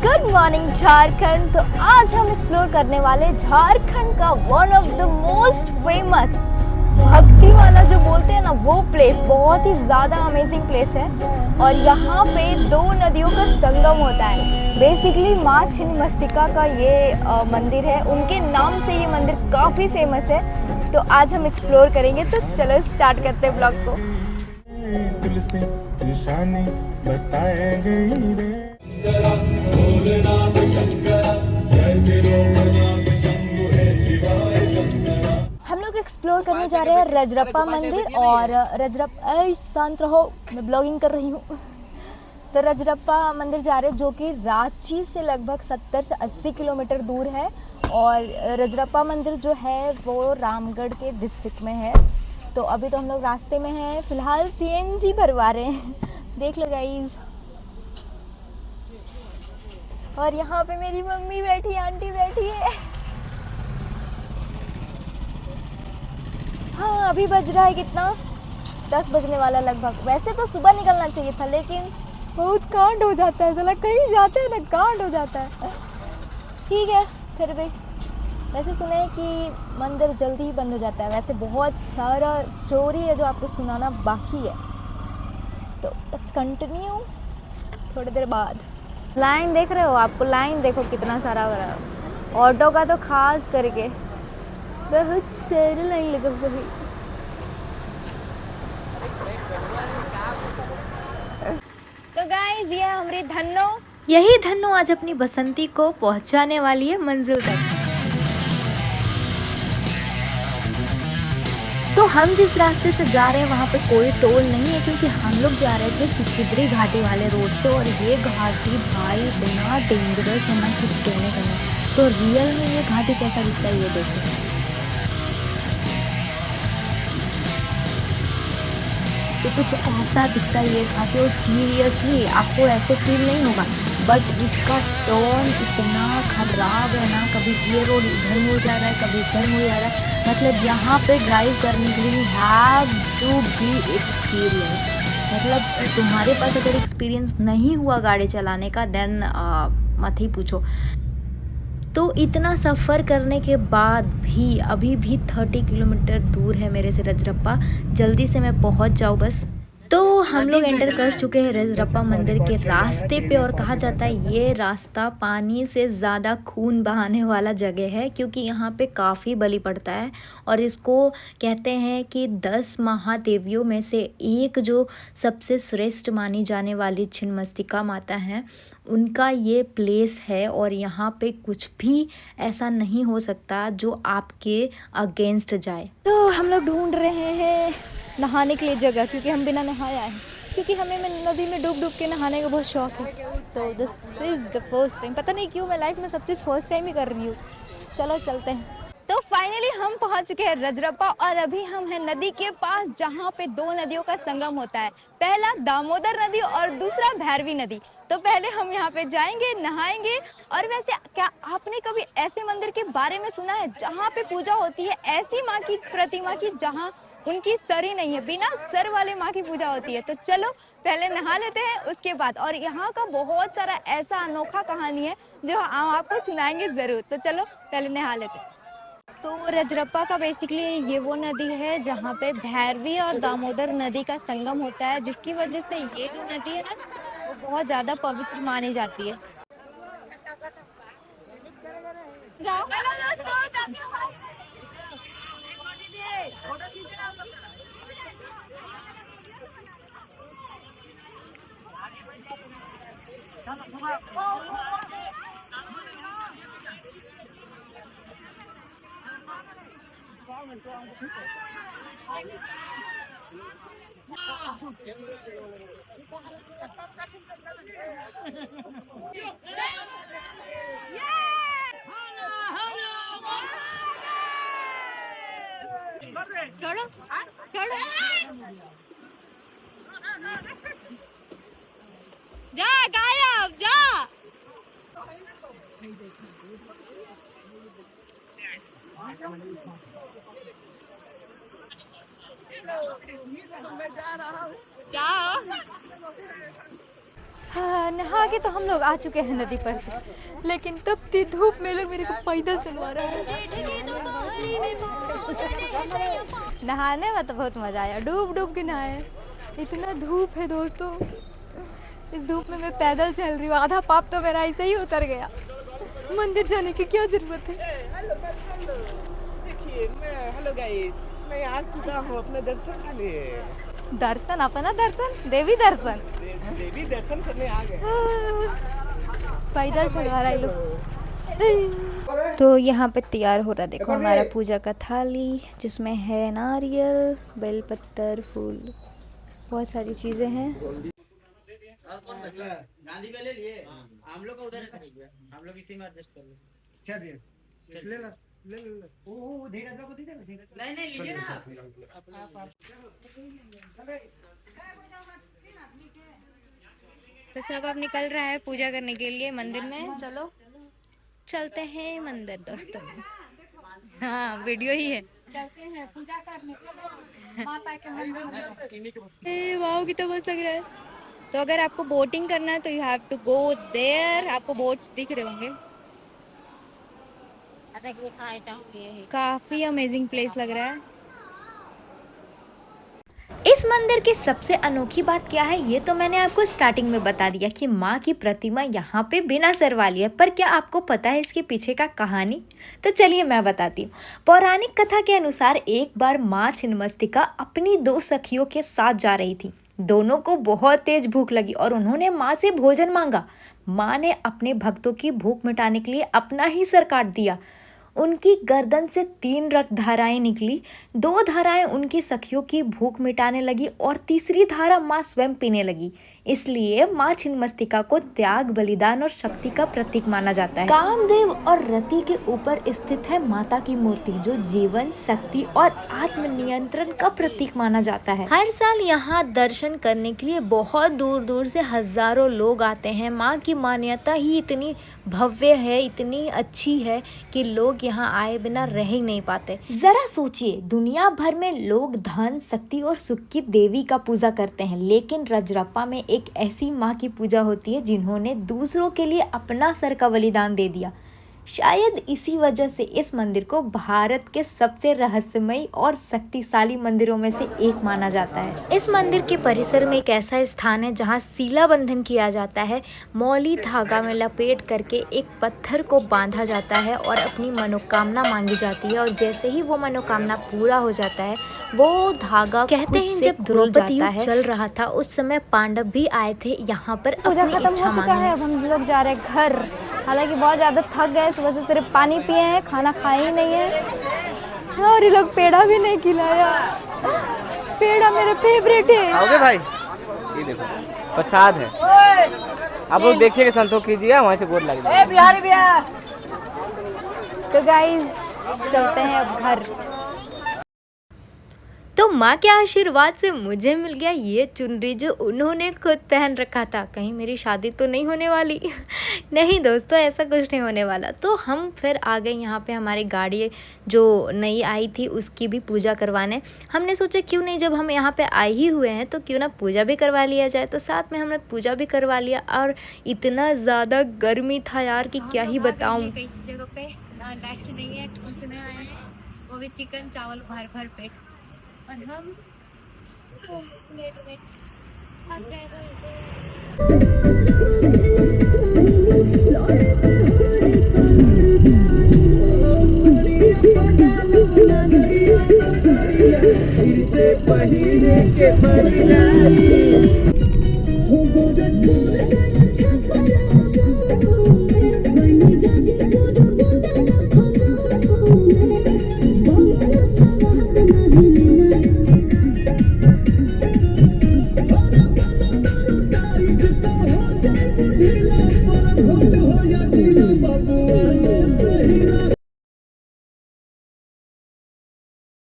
Good morning Jharkhand. तो आज हम एक्सप्लोर करने वाले झारखंड का one of the most famous भक्ति वाला जो बोलते हैं ना वो प्लेस, बहुत ही ज़्यादा अमेजिंग प्लेस है। और यहाँ पे दो नदियों का संगम होता है। बेसिकली माँ छिन्नमस्तिका का ये मंदिर है, उनके नाम से ये मंदिर काफ़ी फेमस है। तो आज हम एक्सप्लोर करेंगे, तो चलो स्टार्ट करते हैं ब्लॉग को। दिल से निशानी बताएंगे रे। हम लोग एक्सप्लोर करने जा रहे हैं रजरप्पा मंदिर। और रजरप्पा, शांत रहो, मैं ब्लॉगिंग कर रही हूँ। तो रजरप्पा मंदिर जा रहे हैं, जो कि रांची से लगभग 70 से 80 किलोमीटर दूर है। और रजरप्पा मंदिर जो है वो रामगढ़ के डिस्ट्रिक्ट में है। तो अभी तो हम लोग रास्ते में हैं, फिलहाल सीएनजी भरवा रहे हैं। देख लो गाइस। और यहाँ पे मेरी मम्मी बैठी, आंटी बैठी है। हाँ, अभी बज रहा है कितना, 10 बजने वाला लगभग। वैसे तो सुबह निकलना चाहिए था, लेकिन बहुत कांड हो जाता है। चला कहीं जाते हैं ना, कांड हो जाता है। ठीक है, फिर भी वैसे सुने हैं कि मंदिर जल्दी ही बंद हो जाता है। वैसे बहुत सारा स्टोरी है जो आपको सुनाना बाकी है, तो लेट्स कंटिन्यू थोड़ी देर बाद। लाइन देख रहे हो, आपको लाइन देखो कितना सारा हो रहा है। ऑटो का तो खास करके बहुत सारा लाइन लगा हुआ है। तो गाइस, ये हमारी धन्नो, यही धन्नो आज अपनी बसंती को पहुंचाने वाली है मंजिल तक। तो हम जिस रास्ते से जा रहे हैं वहाँ पे कोई टोल नहीं है, क्योंकि हम लोग जा रहे थे सिकिदरी घाटी वाले रोड से। और ये घाटी भाई इतना डेंजरस है ना, कुछ कहने का नहीं। तो रियल में ये घाटी कैसा दिखता है ये देखो। तो कुछ ऐसा दिखता है ये घाटी। और सीरियसली आपको ऐसे फील नहीं होगा, बट इसका टर्न इतना खराब है ना, कभी ये रोड इधर मुड़ जा रहा है, कभी इधर मुड़ जा रहा है। मतलब यहाँ पे ड्राइव करने के लिए हैव टू बी एक्सपीरियंस। मतलब तुम्हारे पास अगर एक्सपीरियंस नहीं हुआ गाड़ी चलाने का, देन मत ही पूछो। तो इतना सफ़र करने के बाद भी अभी भी 30 किलोमीटर दूर है मेरे से रजरप्पा। जल्दी से मैं पहुंच जाऊँ बस। तो हम लोग एंटर कर चुके हैं रजरप्पा मंदिर के रास्ते पे। और कहा जाता है ये रास्ता पानी से ज़्यादा खून बहाने वाला जगह है, क्योंकि यहाँ पे काफ़ी बलि पड़ता है। और इसको कहते हैं कि 10 महादेवियों में से एक जो सबसे श्रेष्ठ मानी जाने वाली छिन्नमस्तिका माता हैं, उनका ये प्लेस है। और यहाँ पे कुछ भी ऐसा नहीं हो सकता जो आपके अगेंस्ट जाए। तो हम लोग ढूंढ रहे हैं नहाने के लिए जगह, क्योंकि हम बिना नहाया है, क्योंकि हमें नदी में डूब डूब के नहाने का बहुत शौक है। तो this is the first time, पता नहीं क्यों मैं लाइफ में सब चीज़ फर्स्ट टाइम ही कर रही हूँ। चलो चलते हैं। तो फाइनली हम पहुंच चुके हैं रजरप्पा। और अभी हम हैं नदी के पास, जहाँ पे दो नदियों का संगम होता है। पहला दामोदर नदी और दूसरा भैरवी नदी। तो पहले हम यहाँ पे जाएंगे, नहाएंगे। और वैसे क्या आपने कभी ऐसे मंदिर के बारे में सुना है जहाँ पे पूजा होती है ऐसी माँ की प्रतिमा की जहाँ उनकी सर ही नहीं है, बिना सर वाले माँ की पूजा होती है? तो चलो पहले नहा लेते हैं, उसके बाद। और यहाँ का बहुत सारा ऐसा अनोखा कहानी है जो हम आपको सुनाएंगे जरूर। तो चलो पहले नहा लेते हैं। तो रजरप्पा का बेसिकली ये वो नदी है जहाँ पे भैरवी और दामोदर नदी का संगम होता है, जिसकी वजह से ये जो नदी है ना, वो बहुत ज़्यादा पवित्र मानी जाती है। छोड़ो छोड़ो, जा गायब जा। जाओ। हाँ, नहा के तो हम लोग आ चुके हैं नदी पर से, लेकिन तपती धूप में लोग मेरे को पैदल चलवा रहे हैं। नहाने में तो बहुत मज़ा आया, डूब डूब के नहाए। इतना धूप है दोस्तों, इस धूप में मैं पैदल चल रही हूँ, आधा पाप तो मेरा ऐसे ही उतर गया। मंदिर जाने की क्या जरूरत है। देखिए हेलो गाइस, मैं आ चुका हूँ अपने दर्शन के लिए। दर्शन, अपना दर्शन, देवी दर्शन, देवी दर्शन करने आ गए। पैदल चलवा रहा है लोग। तो यहाँ पे तैयार हो रहा, देखो हमारा पूजा का थाली, जिसमें है नारियल, बेलपत्तर, फूल, बहुत सारी चीजें हैं। गांधी का ले लिए, हम लोग का उधर है, हम लोग इसी में एडजस्ट कर लो। अच्छा दिया, ले ला, ले ले। ओ धीरज को दीजिए ना, नहीं लीजिए ना। तो सब अब निकल रहा है पूजा करने के लिए मंदिर में। चलो चलते हैं मंदिर दोस्तों। हाँ, वीडियो ही है। चलते हैं पूजा करने, चलो माता के मंदिर। वाओ कितना मस्त लग रहा है। तो अगर आपको बोटिंग करना है तो you have to go there. आपको बोट्स दिख रहे होंगे। काफी अमेजिंग प्लेस लग रहा है। इस मंदिर की सबसे अनोखी बात क्या है, ये तो मैंने आपको स्टार्टिंग में बता दिया कि माँ की प्रतिमा यहाँ पे बिना सर वाली है। पर क्या आपको पता है इसके पीछे का कहानी? तो चलिए मैं बताती हूँ। पौराणिक कथा के अनुसार एक बार माँ छिन्नमस्तिका अपनी 2 सखियों के साथ जा रही थी। दोनों को बहुत तेज भूख लगी और उन्होंने माँ से भोजन मांगा। माँ ने अपने भक्तों की भूख मिटाने के लिए अपना ही सर काट दिया। उनकी गर्दन से 3 रक्त धाराएं निकली। 2 धाराएं उनकी सखियों की भूख मिटाने लगी और तीसरी धारा माँ स्वयं पीने लगी। इसलिए माँ छिन्नमस्तिका को त्याग, बलिदान और शक्ति का प्रतीक माना जाता है। कामदेव और रति के ऊपर स्थित है माता की मूर्ति, जो जीवन, शक्ति और आत्मनियंत्रण का प्रतीक माना जाता है। हर साल यहाँ दर्शन करने के लिए बहुत दूर दूर से हजारों लोग आते हैं। माँ की मान्यता ही इतनी भव्य है, इतनी अच्छी है कि लोग यहाँ आए बिना रह ही नहीं पाते। जरा सोचिए, दुनिया भर में लोग धन, शक्ति और सुख की देवी का पूजा करते हैं, लेकिन रजरप्पा में एक ऐसी माँ की पूजा होती है जिन्होंने दूसरों के लिए अपना सर का बलिदान दे दिया। शायद इसी वजह से इस मंदिर को भारत के सबसे रहस्यमयी और शक्तिशाली मंदिरों में से एक माना जाता है। इस मंदिर के परिसर में एक ऐसा स्थान है जहां सीला बंधन किया जाता है। मौली धागा में लपेट करके एक पत्थर को बांधा जाता है और अपनी मनोकामना मांगी जाती है, और जैसे ही वो मनोकामना पूरा हो जाता है, वो धागा, कहते हैं जब द्रौपदी युद्ध चल रहा था उस समय पांडव भी आए थे यहाँ पर अपनी इच्छा मांगने। अब हम लोग जा रहे हैं घर। हालांकि बहुत ज़्यादा थक गए, सुबह से सिर्फ पानी पिए हैं, खाना खाए ही नहीं है। और ये लोग पेड़ा भी नहीं खिलाया। पेड़ा मेरे फेवरेट है। आओगे भाई? ये देखो प्रसाद है, आप लोग देखिए, संतोष कीजिए, वहाँ से गोद लग जाए। बिहारी भैया। तो गाइस चलते हैं अब घर। तो माँ के आशीर्वाद से मुझे मिल गया ये चुनरी जो उन्होंने खुद पहन रखा था। कहीं मेरी शादी तो नहीं होने वाली? नहीं दोस्तों, ऐसा कुछ नहीं होने वाला। तो हम फिर आ गए यहाँ पे, हमारी गाड़ी जो नई आई थी उसकी भी पूजा करवाने। हमने सोचा क्यों नहीं, जब हम यहाँ पे आए ही हुए हैं तो क्यों ना पूजा भी करवा लिया जाए। तो साथ में हमने पूजा भी करवा लिया, और इतना ज़्यादा गर्मी था यार कि क्या ही बताऊँ। कई जगह पे लाइट नहीं है, ठूसने आए हैं, वो भी चिकन चावल भर भर पेट, और हम प्लेट में के